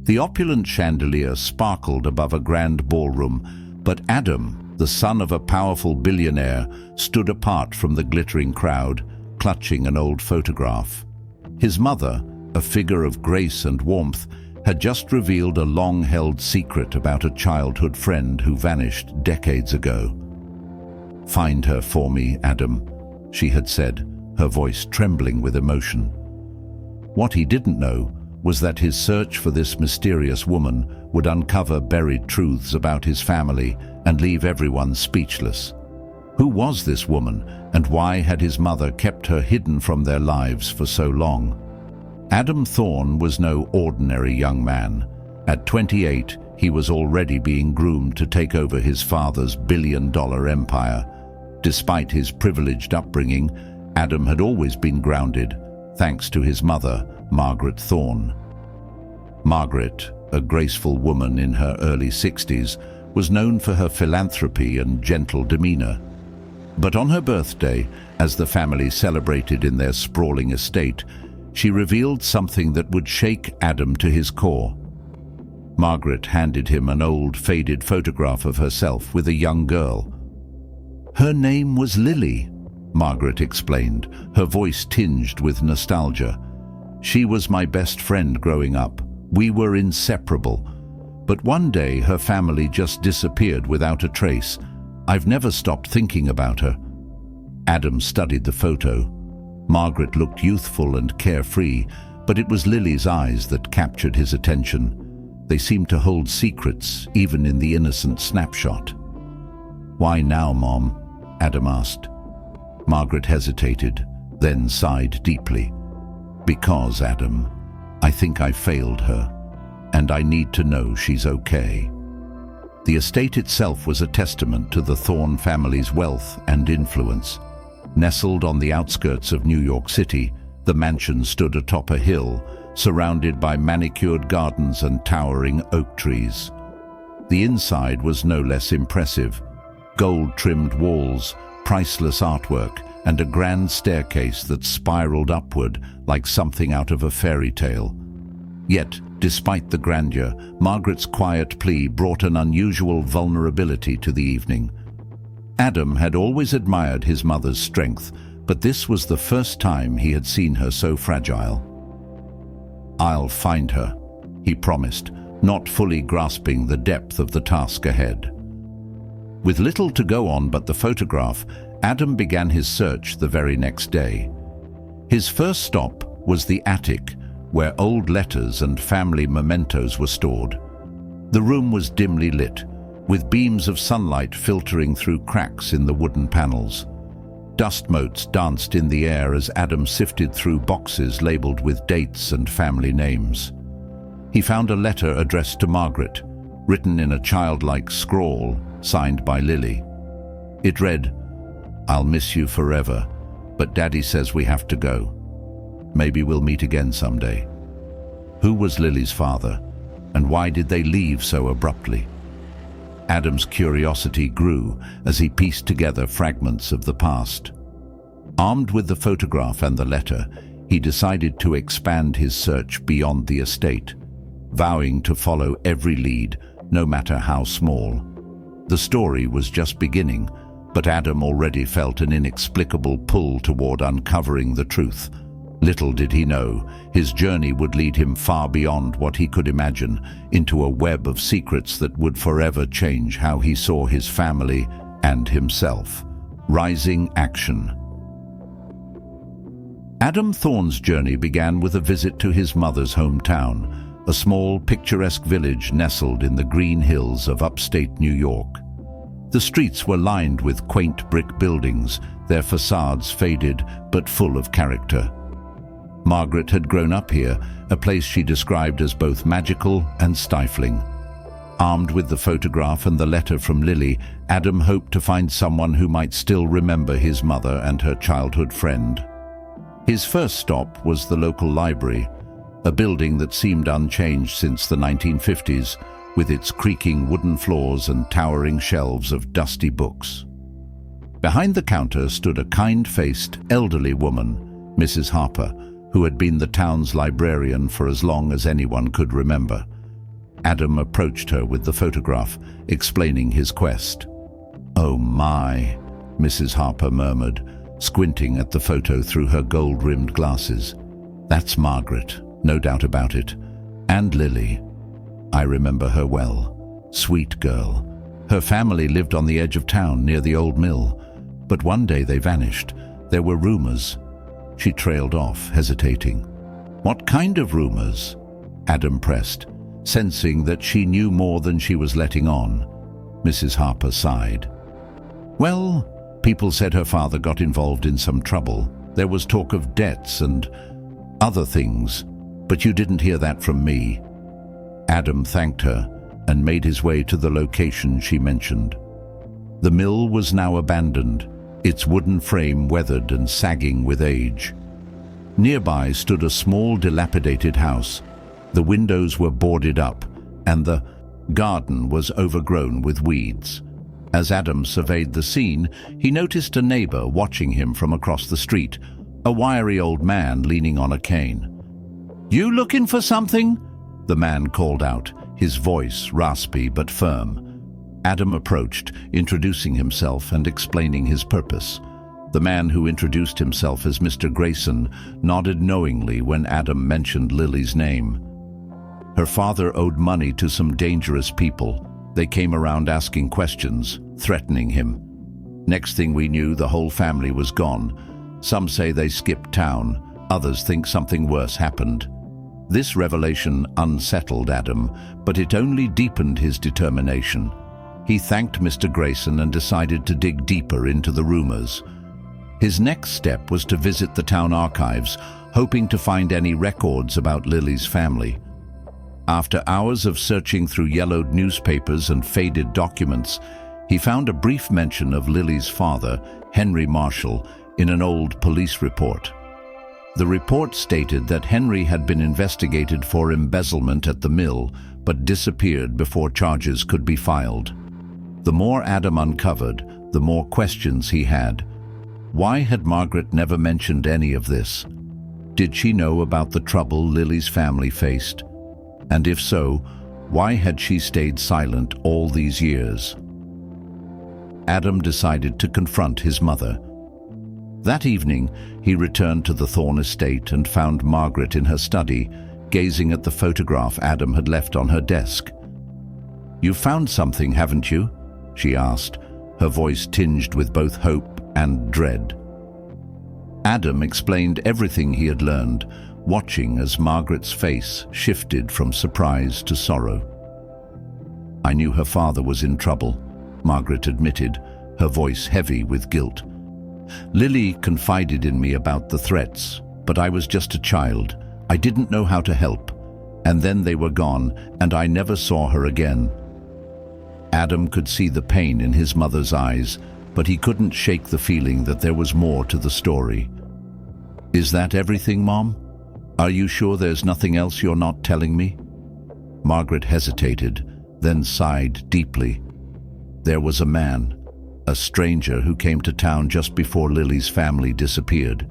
The opulent chandelier sparkled above a grand ballroom, but Adam, the son of a powerful billionaire, stood apart from the glittering crowd, clutching an old photograph. His mother, a figure of grace and warmth, had just revealed a long-held secret about a childhood friend who vanished decades ago. "Find her for me, Adam," she had said, her voice trembling with emotion. What he didn't know was that his search for this mysterious woman would uncover buried truths about his family and leave everyone speechless. Who was this woman, and why had his mother kept her hidden from their lives for so long? Adam Thorne was no ordinary young man. At 28, he was already being groomed to take over his father's billion-dollar empire. Despite his privileged upbringing, Adam had always been grounded, thanks to his mother, Margaret Thorne. Margaret, a graceful woman in her early 60s, was known for her philanthropy and gentle demeanor. But on her birthday, as the family celebrated in their sprawling estate, she revealed something that would shake Adam to his core. Margaret handed him an old, faded photograph of herself with a young girl. "Her name was Lily," Margaret explained, her voice tinged with nostalgia. "She was my best friend growing up. We were inseparable. But one day her family just disappeared without a trace. I've never stopped thinking about her." Adam studied the photo. Margaret looked youthful and carefree, but it was Lily's eyes that captured his attention. They seemed to hold secrets, even in the innocent snapshot. "Why now, Mom?" Adam asked. Margaret hesitated, then sighed deeply. "Because, Adam, I think I failed her, and I need to know she's okay." The estate itself was a testament to the Thorne family's wealth and influence. Nestled on the outskirts of New York City, the mansion stood atop a hill, surrounded by manicured gardens and towering oak trees. The inside was no less impressive. Gold-trimmed walls, priceless artwork, and a grand staircase that spiraled upward like something out of a fairy tale. Yet, despite the grandeur, Margaret's quiet plea brought an unusual vulnerability to the evening. Adam had always admired his mother's strength, but this was the first time he had seen her so fragile. "I'll find her," he promised, not fully grasping the depth of the task ahead. With little to go on but the photograph, Adam began his search the very next day. His first stop was the attic, where old letters and family mementos were stored. The room was dimly lit, with beams of sunlight filtering through cracks in the wooden panels. Dust motes danced in the air as Adam sifted through boxes labeled with dates and family names. He found a letter addressed to Margaret, written in a childlike scrawl, signed by Lily. It read, "I'll miss you forever, but Daddy says we have to go. Maybe we'll meet again someday." Who was Lily's father, and why did they leave so abruptly? Adam's curiosity grew as he pieced together fragments of the past. Armed with the photograph and the letter, he decided to expand his search beyond the estate, vowing to follow every lead, no matter how small. The story was just beginning, but Adam already felt an inexplicable pull toward uncovering the truth. Little did he know, his journey would lead him far beyond what he could imagine, into a web of secrets that would forever change how he saw his family and himself. Rising action. Adam Thorne's journey began with a visit to his mother's hometown, a small, picturesque village nestled in the green hills of upstate New York. The streets were lined with quaint brick buildings, their facades faded but full of character. Margaret had grown up here, a place she described as both magical and stifling. Armed with the photograph and the letter from Lily, Adam hoped to find someone who might still remember his mother and her childhood friend. His first stop was the local library, a building that seemed unchanged since the 1950s, with its creaking wooden floors and towering shelves of dusty books. Behind the counter stood a kind-faced, elderly woman, Mrs. Harper, who had been the town's librarian for as long as anyone could remember. Adam approached her with the photograph, explaining his quest. "Oh my," Mrs. Harper murmured, squinting at the photo through her gold-rimmed glasses. "That's Margaret, no doubt about it. And Lily. I remember her well. Sweet girl. Her family lived on the edge of town near the old mill. But one day they vanished. There were rumors." She trailed off, hesitating. "What kind of rumors?" Adam pressed, sensing that she knew more than she was letting on. Mrs. Harper sighed. "Well, people said her father got involved in some trouble. There was talk of debts and other things, but you didn't hear that from me." Adam thanked her and made his way to the location she mentioned. The mill was now abandoned, its wooden frame weathered and sagging with age. Nearby stood a small, dilapidated house. The windows were boarded up, and the garden was overgrown with weeds. As Adam surveyed the scene, he noticed a neighbor watching him from across the street, a wiry old man leaning on a cane. "You looking for something?" the man called out, his voice raspy but firm. Adam approached, introducing himself and explaining his purpose. The man, who introduced himself as Mr. Grayson, nodded knowingly when Adam mentioned Lily's name. Her father owed money to some dangerous people. They came around asking questions, threatening him. Next thing we knew, the whole family was gone. Some say they skipped town, others think something worse happened. This revelation unsettled Adam, but it only deepened his determination. He thanked Mr. Grayson and decided to dig deeper into the rumors. His next step was to visit the town archives, hoping to find any records about Lily's family. After hours of searching through yellowed newspapers and faded documents, he found a brief mention of Lily's father, Henry Marshall, in an old police report. The report stated that Henry had been investigated for embezzlement at the mill, but disappeared before charges could be filed. The more Adam uncovered, the more questions he had. Why had Margaret never mentioned any of this? Did she know about the trouble Lily's family faced? And if so, why had she stayed silent all these years? Adam decided to confront his mother. That evening, he returned to the Thorne estate and found Margaret in her study, gazing at the photograph Adam had left on her desk. "You've found something, haven't you?" she asked, her voice tinged with both hope and dread. Adam explained everything he had learned, watching as Margaret's face shifted from surprise to sorrow. "I knew her father was in trouble," Margaret admitted, her voice heavy with guilt. "Lily confided in me about the threats, but I was just a child. I didn't know how to help. And then they were gone, and I never saw her again." Adam could see the pain in his mother's eyes, but he couldn't shake the feeling that there was more to the story. "Is that everything, Mom? Are you sure there's nothing else you're not telling me?" Margaret hesitated, then sighed deeply. There was a man, a stranger who came to town just before Lily's family disappeared.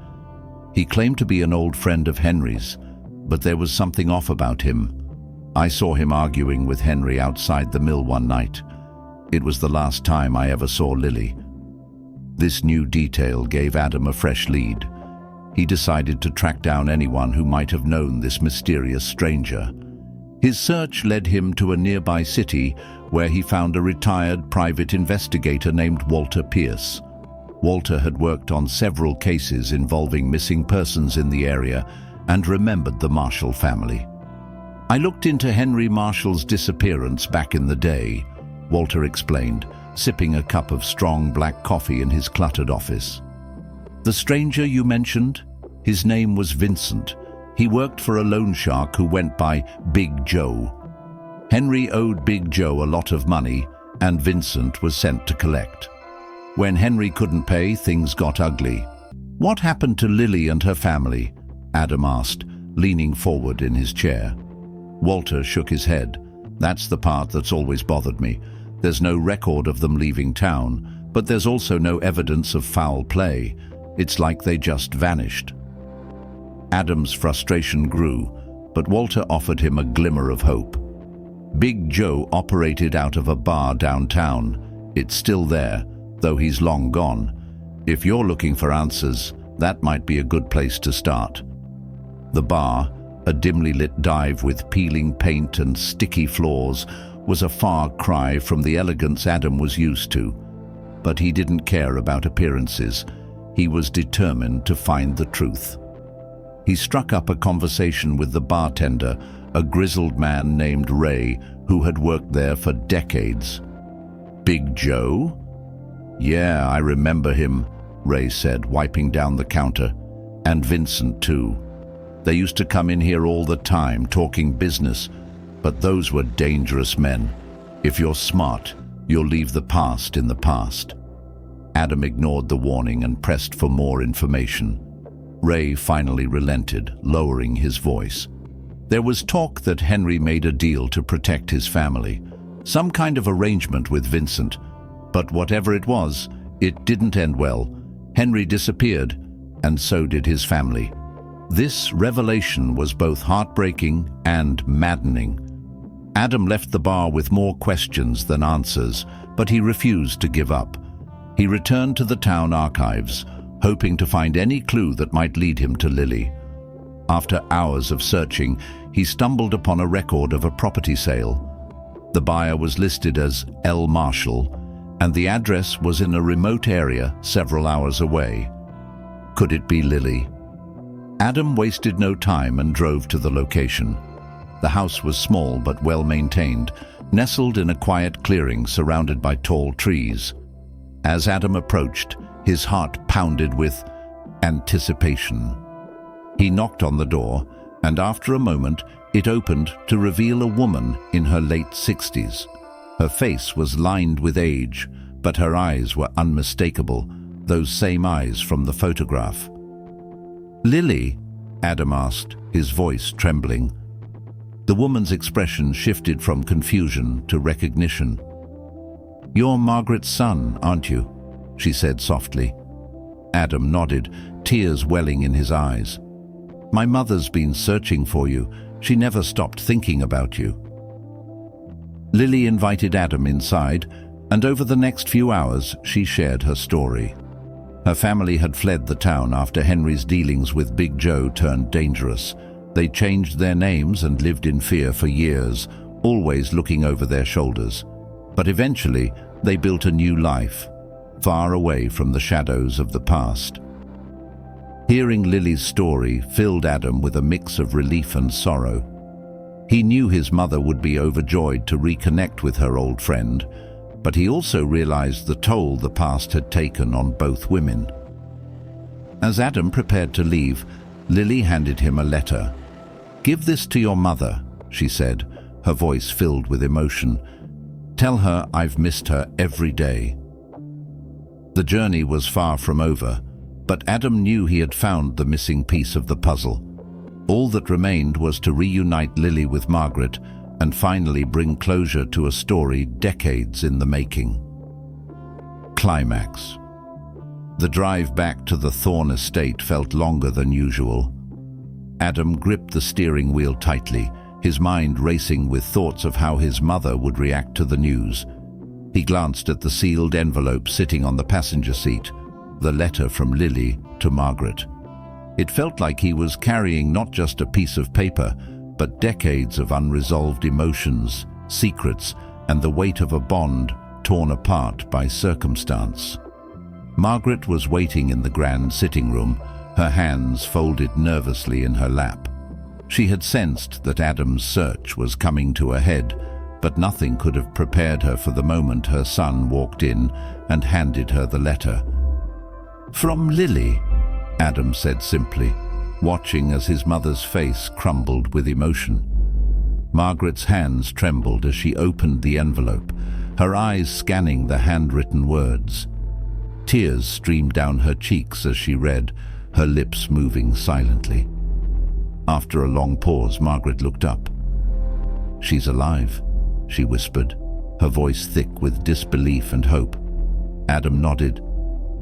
He claimed to be an old friend of Henry's, but there was something off about him. I saw him arguing with Henry outside the mill one night. It was the last time I ever saw Lily. This new detail gave Adam a fresh lead. He decided to track down anyone who might have known this mysterious stranger. His search led him to a nearby city where he found a retired private investigator named Walter Pierce. Walter had worked on several cases involving missing persons in the area and remembered the Marshall family. "I looked into Henry Marshall's disappearance back in the day," Walter explained, sipping a cup of strong black coffee in his cluttered office. "The stranger you mentioned? His name was Vincent. He worked for a loan shark who went by Big Joe. Henry owed Big Joe a lot of money, and Vincent was sent to collect. When Henry couldn't pay, things got ugly." "What happened to Lily and her family?" Adam asked, leaning forward in his chair. Walter shook his head. "That's the part that's always bothered me. There's no record of them leaving town, but there's also no evidence of foul play. It's like they just vanished." Adam's frustration grew, but Walter offered him a glimmer of hope. Big Joe operated out of a bar downtown. It's still there, though he's long gone. If you're looking for answers, that might be a good place to start. The bar, a dimly lit dive with peeling paint and sticky floors, was a far cry from the elegance Adam was used to. But he didn't care about appearances. He was determined to find the truth. He struck up a conversation with the bartender, a grizzled man named Ray, who had worked there for decades. Big Joe? Yeah, I remember him, Ray said, wiping down the counter. And Vincent, too. They used to come in here all the time, talking business. But those were dangerous men. If you're smart, you'll leave the past in the past. Adam ignored the warning and pressed for more information. Ray finally relented, lowering his voice. There was talk that Henry made a deal to protect his family. Some kind of arrangement with Vincent. But whatever it was, it didn't end well. Henry disappeared, and so did his family. This revelation was both heartbreaking and maddening. Adam left the bar with more questions than answers, but he refused to give up. He returned to the town archives, hoping to find any clue that might lead him to Lily. After hours of searching, he stumbled upon a record of a property sale. The buyer was listed as L. Marshall, and the address was in a remote area several hours away. Could it be Lily? Adam wasted no time and drove to the location. The house was small but well maintained, nestled in a quiet clearing surrounded by tall trees. As Adam approached, his heart pounded with anticipation. He knocked on the door, and after a moment, it opened to reveal a woman in her late 60s. Her face was lined with age, but her eyes were unmistakable, those same eyes from the photograph. "Lily?" Adam asked, his voice trembling. The woman's expression shifted from confusion to recognition. "You're Margaret's son, aren't you?" she said softly. Adam nodded, tears welling in his eyes. "My mother's been searching for you. She never stopped thinking about you." Lily invited Adam inside, and over the next few hours she shared her story. Her family had fled the town after Henry's dealings with Big Joe turned dangerous. They changed their names and lived in fear for years, always looking over their shoulders. But eventually, they built a new life, far away from the shadows of the past. Hearing Lily's story filled Adam with a mix of relief and sorrow. He knew his mother would be overjoyed to reconnect with her old friend, but he also realized the toll the past had taken on both women. As Adam prepared to leave, Lily handed him a letter. "Give this to your mother," she said, her voice filled with emotion. "Tell her I've missed her every day." The journey was far from over, but Adam knew he had found the missing piece of the puzzle. All that remained was to reunite Lily with Margaret and finally bring closure to a story decades in the making. Climax. The drive back to the Thorne estate felt longer than usual. Adam gripped the steering wheel tightly, his mind racing with thoughts of how his mother would react to the news. He glanced at the sealed envelope sitting on the passenger seat, the letter from Lily to Margaret. It felt like he was carrying not just a piece of paper, but decades of unresolved emotions, secrets, and the weight of a bond torn apart by circumstance. Margaret was waiting in the grand sitting room, her hands folded nervously in her lap. She had sensed that Adam's search was coming to a head, but nothing could have prepared her for the moment her son walked in and handed her the letter. "From Lily," Adam said simply, watching as his mother's face crumbled with emotion. Margaret's hands trembled as she opened the envelope, her eyes scanning the handwritten words. Tears streamed down her cheeks as she read, her lips moving silently. After a long pause, Margaret looked up. "She's alive," she whispered, her voice thick with disbelief and hope. Adam nodded.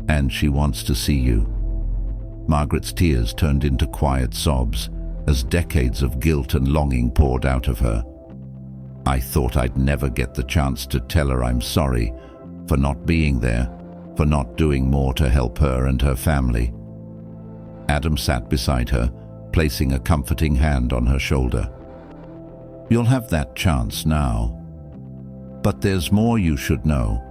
"And she wants to see you." Margaret's tears turned into quiet sobs as decades of guilt and longing poured out of her. I thought I'd never get the chance to tell her I'm sorry for not being there, for not doing more to help her and her family. Adam sat beside her, placing a comforting hand on her shoulder. You'll have that chance now. But there's more you should know.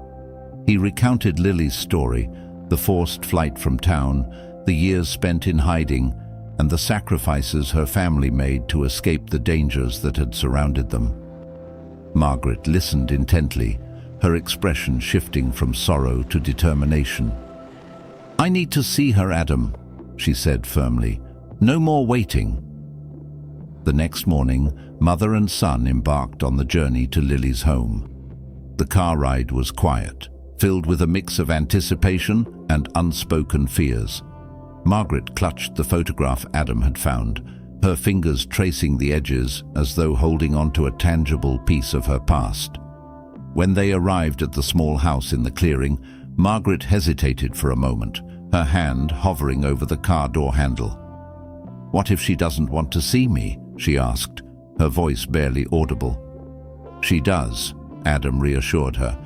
He recounted Lily's story, the forced flight from town, the years spent in hiding, and the sacrifices her family made to escape the dangers that had surrounded them. Margaret listened intently, her expression shifting from sorrow to determination. I need to see her, Adam, she said firmly. No more waiting. The next morning, mother and son embarked on the journey to Lily's home. The car ride was quiet, filled with a mix of anticipation and unspoken fears. Margaret clutched the photograph Adam had found, her fingers tracing the edges as though holding onto a tangible piece of her past. When they arrived at the small house in the clearing, Margaret hesitated for a moment, her hand hovering over the car door handle. What if she doesn't want to see me? She asked, her voice barely audible. She does, Adam reassured her.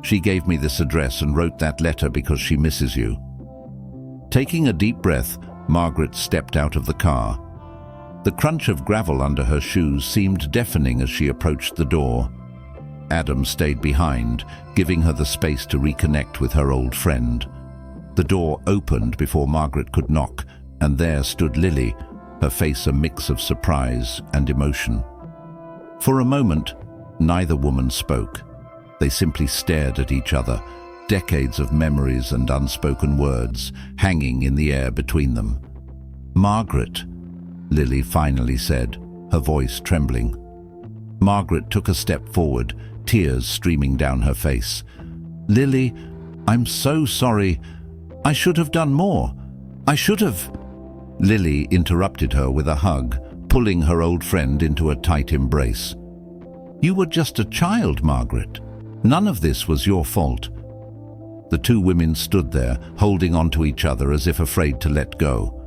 She gave me this address and wrote that letter because she misses you. Taking a deep breath, Margaret stepped out of the car. The crunch of gravel under her shoes seemed deafening as she approached the door. Adam stayed behind, giving her the space to reconnect with her old friend. The door opened before Margaret could knock, and there stood Lily, her face a mix of surprise and emotion. For a moment, neither woman spoke. They simply stared at each other, decades of memories and unspoken words hanging in the air between them. Margaret, Lily finally said, her voice trembling. Margaret took a step forward, tears streaming down her face. Lily, I'm so sorry. I should have done more. I should have. Lily interrupted her with a hug, pulling her old friend into a tight embrace. You were just a child, Margaret. None of this was your fault. The two women stood there, holding onto each other as if afraid to let go.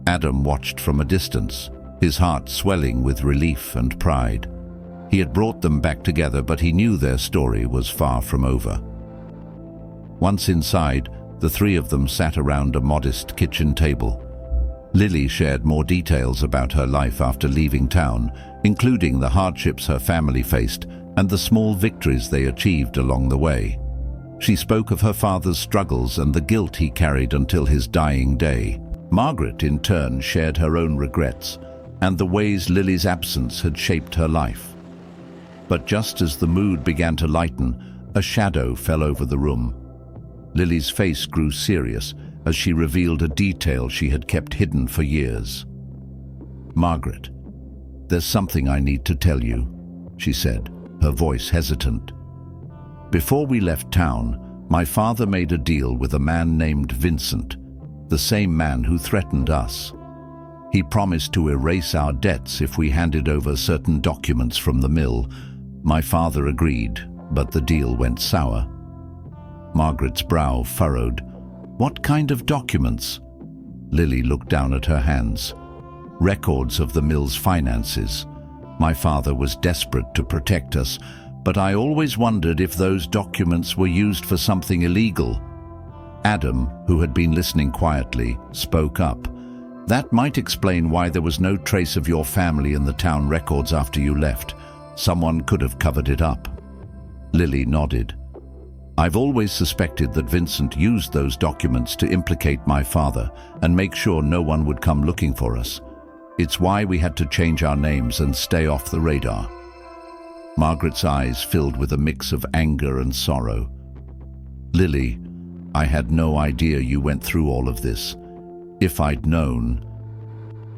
Adam watched from a distance, his heart swelling with relief and pride. He had brought them back together, but he knew their story was far from over. Once inside, the three of them sat around a modest kitchen table. Lily shared more details about her life after leaving town, including the hardships her family faced and the small victories they achieved along the way. She spoke of her father's struggles and the guilt he carried until his dying day. Margaret, in turn, shared her own regrets and the ways Lily's absence had shaped her life. But just as the mood began to lighten, a shadow fell over the room. Lily's face grew serious as she revealed a detail she had kept hidden for years. Margaret, there's something I need to tell you, she said, her voice hesitant. Before we left town, my father made a deal with a man named Vincent, the same man who threatened us. He promised to erase our debts if we handed over certain documents from the mill. My father agreed, but the deal went sour. Margaret's brow furrowed. What kind of documents? Lily looked down at her hands. Records of the mill's finances. My father was desperate to protect us, but I always wondered if those documents were used for something illegal. Adam, who had been listening quietly, spoke up. That might explain why there was no trace of your family in the town records after you left. Someone could have covered it up. Lily nodded. I've always suspected that Vincent used those documents to implicate my father and make sure no one would come looking for us. It's why we had to change our names and stay off the radar. Margaret's eyes filled with a mix of anger and sorrow. Lily, I had no idea you went through all of this. If I'd known...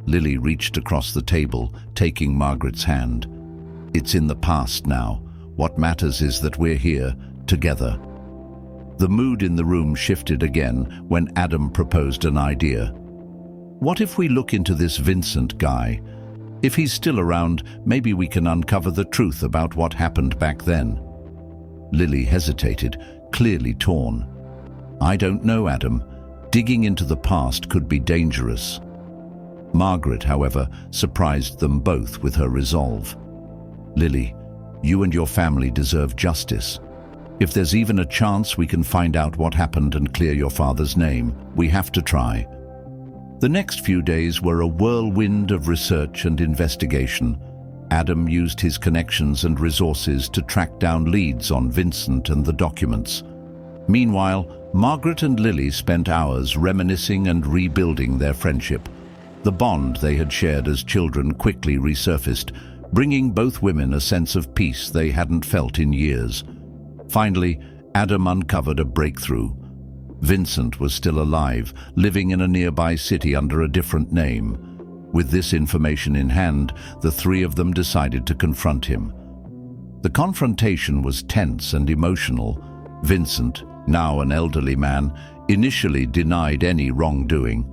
Lily reached across the table, taking Margaret's hand. It's in the past now. What matters is that we're here, together. The mood in the room shifted again when Adam proposed an idea. What if we look into this Vincent guy? If he's still around, maybe we can uncover the truth about what happened back then. Lily hesitated, clearly torn. I don't know, Adam. Digging into the past could be dangerous. Margaret, however, surprised them both with her resolve. Lily, You and your family deserve justice. If there's even a chance we can find out what happened and clear your father's name, we have to try." The next few days were a whirlwind of research and investigation. Adam used his connections and resources to track down leads on Vincent and the documents. Meanwhile, Margaret and Lily spent hours reminiscing and rebuilding their friendship. The bond they had shared as children quickly resurfaced, bringing both women a sense of peace they hadn't felt in years. Finally, Adam uncovered a breakthrough. Vincent was still alive, living in a nearby city under a different name. With this information in hand, the three of them decided to confront him. The confrontation was tense and emotional. Vincent, now an elderly man, initially denied any wrongdoing.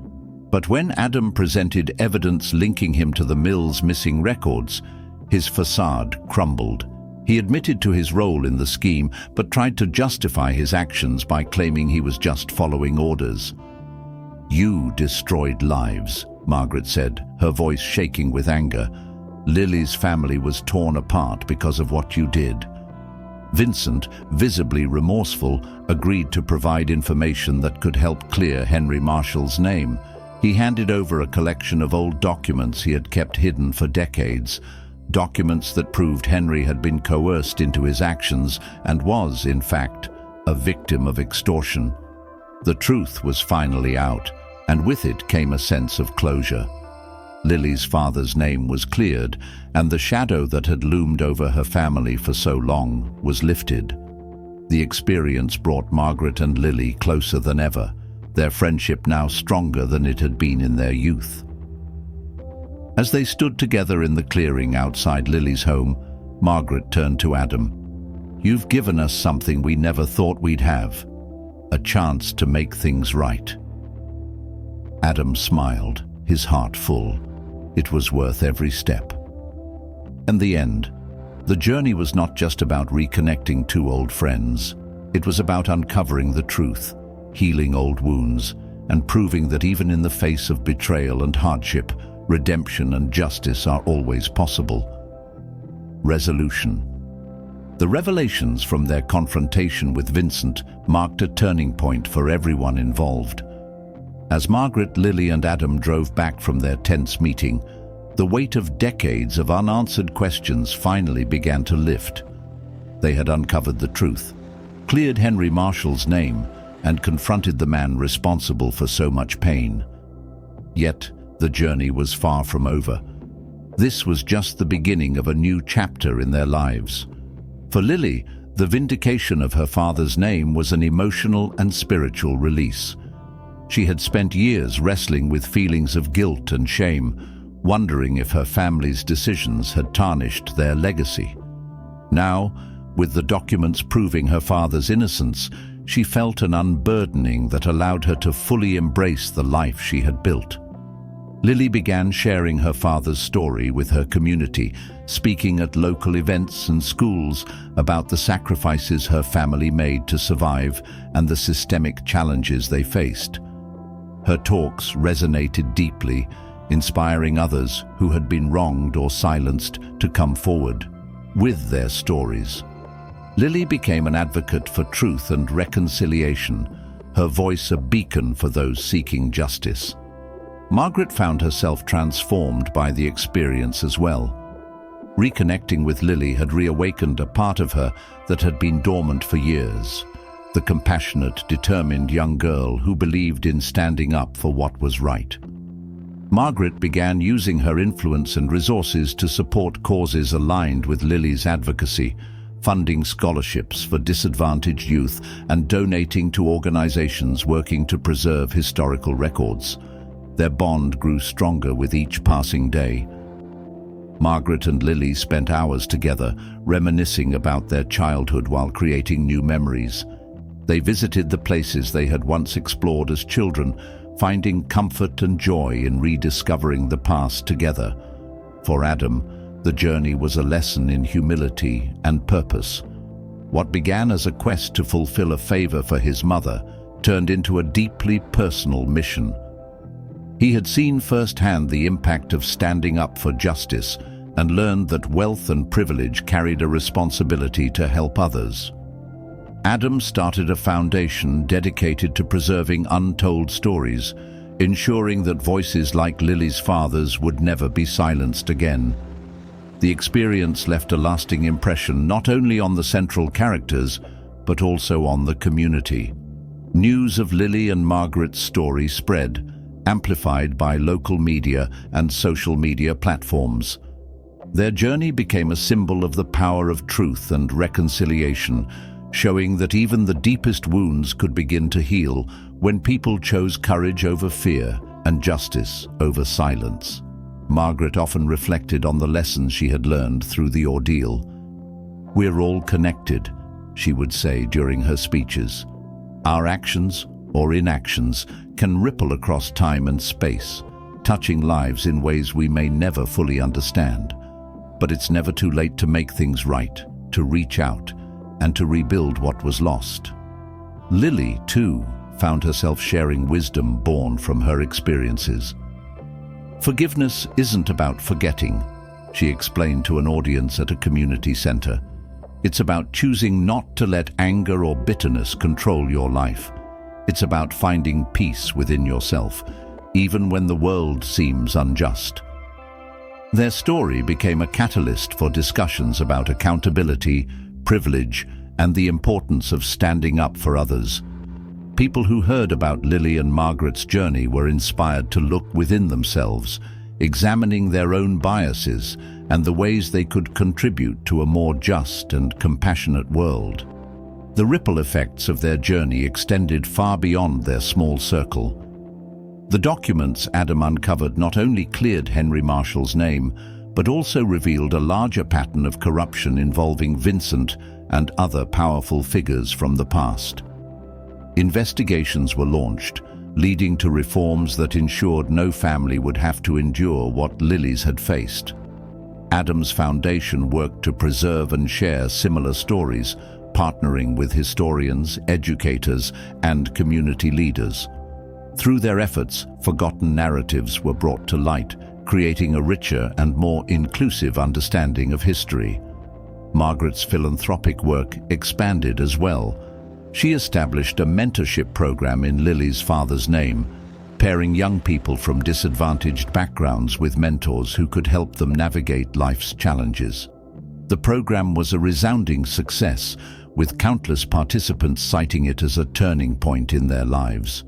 But when Adam presented evidence linking him to the mill's missing records, his facade crumbled. He admitted to his role in the scheme, but tried to justify his actions by claiming he was just following orders. "You destroyed lives," Margaret said, her voice shaking with anger. "Lily's family was torn apart because of what you did." Vincent, visibly remorseful, agreed to provide information that could help clear Henry Marshall's name. He handed over a collection of old documents he had kept hidden for decades, documents that proved Henry had been coerced into his actions and was, in fact, a victim of extortion. The truth was finally out, and with it came a sense of closure. Lily's father's name was cleared, and the shadow that had loomed over her family for so long was lifted. The experience brought Margaret and Lily closer than ever, their friendship now stronger than it had been in their youth. As they stood together in the clearing outside Lily's home, Margaret turned to Adam. "You've given us something we never thought we'd have, a chance to make things right." Adam smiled, his heart full. It was worth every step. In the end, the journey was not just about reconnecting two old friends. It was about uncovering the truth, healing old wounds, and proving that even in the face of betrayal and hardship, redemption and justice are always possible. Resolution. The revelations from their confrontation with Vincent marked a turning point for everyone involved. As Margaret, Lily, and Adam drove back from their tense meeting, the weight of decades of unanswered questions finally began to lift. They had uncovered the truth, cleared Henry Marshall's name, and confronted the man responsible for so much pain. Yet, the journey was far from over. This was just the beginning of a new chapter in their lives. For Lily, the vindication of her father's name was an emotional and spiritual release. She had spent years wrestling with feelings of guilt and shame, wondering if her family's decisions had tarnished their legacy. Now, with the documents proving her father's innocence, she felt an unburdening that allowed her to fully embrace the life she had built. Lily began sharing her father's story with her community, speaking at local events and schools about the sacrifices her family made to survive and the systemic challenges they faced. Her talks resonated deeply, inspiring others who had been wronged or silenced to come forward with their stories. Lily became an advocate for truth and reconciliation, her voice a beacon for those seeking justice. Margaret found herself transformed by the experience as well. Reconnecting with Lily had reawakened a part of her that had been dormant for years, the compassionate, determined young girl who believed in standing up for what was right. Margaret began using her influence and resources to support causes aligned with Lily's advocacy, funding scholarships for disadvantaged youth and donating to organizations working to preserve historical records. Their bond grew stronger with each passing day. Margaret and Lily spent hours together, reminiscing about their childhood while creating new memories. They visited the places they had once explored as children, finding comfort and joy in rediscovering the past together. For Adam, the journey was a lesson in humility and purpose. What began as a quest to fulfill a favor for his mother turned into a deeply personal mission. He had seen firsthand the impact of standing up for justice and learned that wealth and privilege carried a responsibility to help others. Adam started a foundation dedicated to preserving untold stories, ensuring that voices like Lily's father's would never be silenced again. The experience left a lasting impression not only on the central characters, but also on the community. News of Lily and Margaret's story spread, amplified by local media and social media platforms. Their journey became a symbol of the power of truth and reconciliation, showing that even the deepest wounds could begin to heal when people chose courage over fear and justice over silence. Margaret often reflected on the lessons she had learned through the ordeal. "We're all connected," she would say during her speeches. "Our actions or inactions can ripple across time and space, touching lives in ways we may never fully understand. But it's never too late to make things right, to reach out, and to rebuild what was lost." Lily, too, found herself sharing wisdom born from her experiences. "Forgiveness isn't about forgetting," she explained to an audience at a community center. "It's about choosing not to let anger or bitterness control your life. It's about finding peace within yourself, even when the world seems unjust." Their story became a catalyst for discussions about accountability, privilege, and the importance of standing up for others. People who heard about Lily and Margaret's journey were inspired to look within themselves, examining their own biases and the ways they could contribute to a more just and compassionate world. The ripple effects of their journey extended far beyond their small circle. The documents Adam uncovered not only cleared Henry Marshall's name, but also revealed a larger pattern of corruption involving Vincent and other powerful figures from the past. Investigations were launched, leading to reforms that ensured no family would have to endure what Lily's had faced. Adam's foundation worked to preserve and share similar stories, partnering with historians, educators, and community leaders. Through their efforts, forgotten narratives were brought to light, creating a richer and more inclusive understanding of history. Margaret's philanthropic work expanded as well. She established a mentorship program in Lily's father's name, pairing young people from disadvantaged backgrounds with mentors who could help them navigate life's challenges. The program was a resounding success, with countless participants citing it as a turning point in their lives.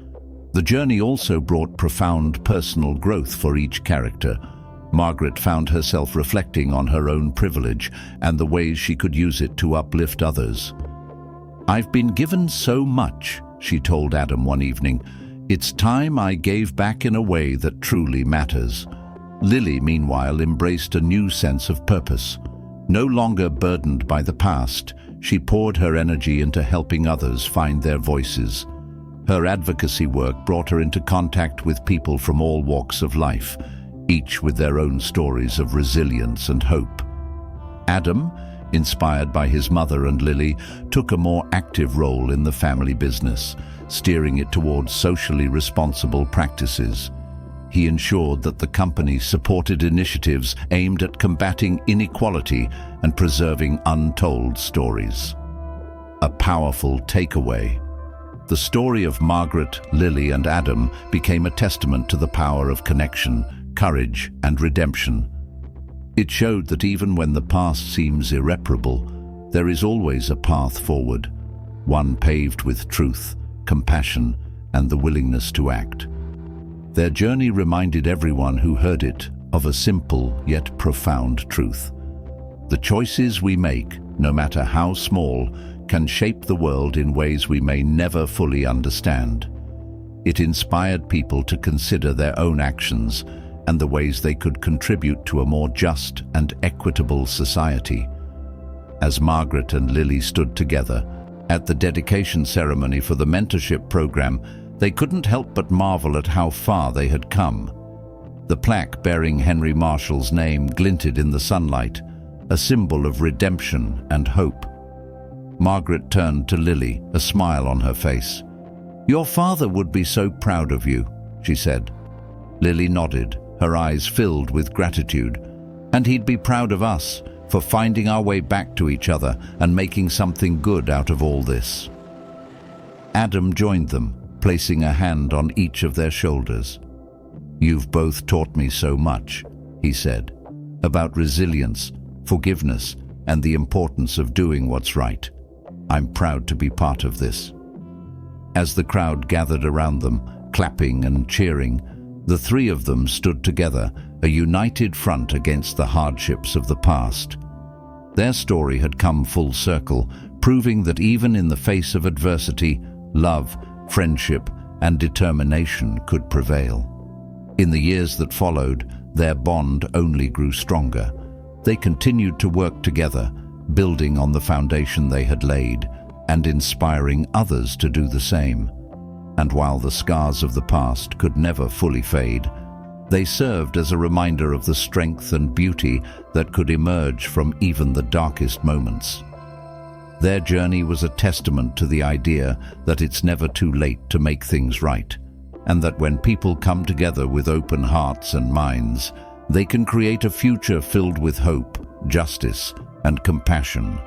The journey also brought profound personal growth for each character. Margaret found herself reflecting on her own privilege and the ways she could use it to uplift others. "I've been given so much," she told Adam one evening. "It's time I gave back in a way that truly matters." Lily, meanwhile, embraced a new sense of purpose. No longer burdened by the past, she poured her energy into helping others find their voices. Her advocacy work brought her into contact with people from all walks of life, each with their own stories of resilience and hope. Adam, inspired by his mother and Lily, took a more active role in the family business, steering it towards socially responsible practices. He ensured that the company supported initiatives aimed at combating inequality and preserving untold stories. A powerful takeaway. The story of Margaret, Lily, and Adam became a testament to the power of connection, courage, and redemption. It showed that even when the past seems irreparable, there is always a path forward, one paved with truth, compassion, and the willingness to act. Their journey reminded everyone who heard it of a simple yet profound truth. The choices we make, no matter how small, can shape the world in ways we may never fully understand. It inspired people to consider their own actions and the ways they could contribute to a more just and equitable society. As Margaret and Lily stood together at the dedication ceremony for the mentorship program, they couldn't help but marvel at how far they had come. The plaque bearing Henry Marshall's name glinted in the sunlight, a symbol of redemption and hope. Margaret turned to Lily, a smile on her face. "Your father would be so proud of you," she said. Lily nodded, her eyes filled with gratitude. And he'd be proud of us for finding our way back to each other and making something good out of all this. Adam joined them, placing a hand on each of their shoulders. "You've both taught me so much," he said, "about resilience, forgiveness, and the importance of doing what's right. I'm proud to be part of this." As the crowd gathered around them, clapping and cheering, the three of them stood together, a united front against the hardships of the past. Their story had come full circle, proving that even in the face of adversity, love, friendship, and determination could prevail. In the years that followed, their bond only grew stronger. They continued to work together, building on the foundation they had laid, and inspiring others to do the same. And while the scars of the past could never fully fade, they served as a reminder of the strength and beauty that could emerge from even the darkest moments. Their journey was a testament to the idea that it's never too late to make things right, and that when people come together with open hearts and minds, they can create a future filled with hope, justice, and compassion.